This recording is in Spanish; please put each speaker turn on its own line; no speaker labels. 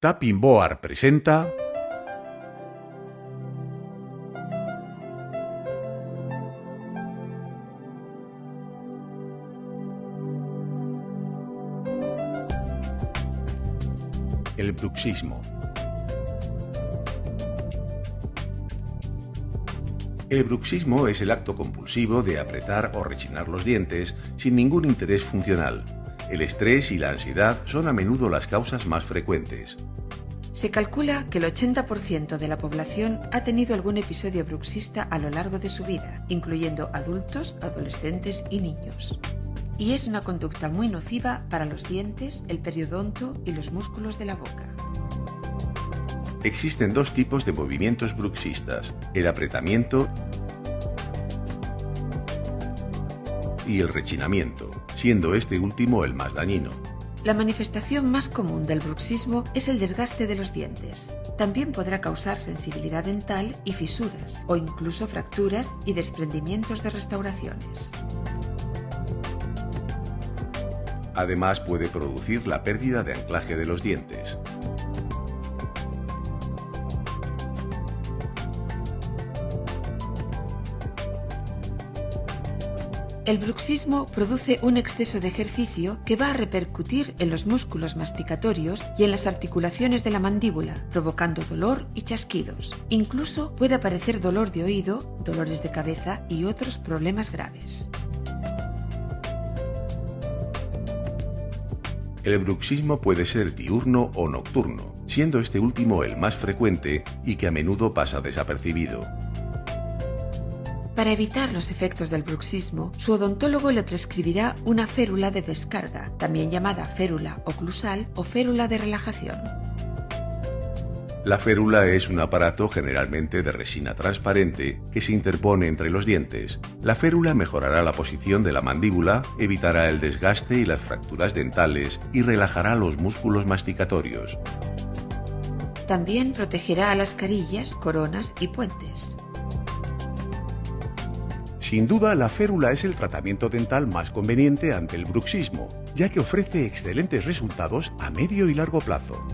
Tapping Board presenta el bruxismo. El bruxismo es el acto compulsivo de apretar o rechinar los dientes sin ningún interés funcional. El estrés y la ansiedad son a menudo las causas más frecuentes.
Se calcula que el 80% de la población ha tenido algún episodio bruxista a lo largo de su vida, incluyendo adultos, adolescentes y niños. Y es una conducta muy nociva para los dientes, el periodonto y los músculos de la boca.
Existen dos tipos de movimientos bruxistas: el apretamiento y el rechinamiento, siendo este último el más dañino.
La manifestación más común del bruxismo es el desgaste de los dientes. También podrá causar sensibilidad dental y fisuras, o incluso fracturas y desprendimientos de restauraciones.
Además, puede producir la pérdida de anclaje de los dientes.
El bruxismo produce un exceso de ejercicio que va a repercutir en los músculos masticatorios y en las articulaciones de la mandíbula, provocando dolor y chasquidos. Incluso puede aparecer dolor de oído, dolores de cabeza y otros problemas graves.
El bruxismo puede ser diurno o nocturno, siendo este último el más frecuente y que a menudo pasa desapercibido.
Para evitar los efectos del bruxismo, su odontólogo le prescribirá una férula de descarga, también llamada férula oclusal o férula de relajación.
La férula es un aparato generalmente de resina transparente que se interpone entre los dientes. La férula mejorará la posición de la mandíbula, evitará el desgaste y las fracturas dentales y relajará los músculos masticatorios.
También protegerá a las carillas, coronas y puentes.
Sin duda, la férula es el tratamiento dental más conveniente ante el bruxismo, ya que ofrece excelentes resultados a medio y largo plazo.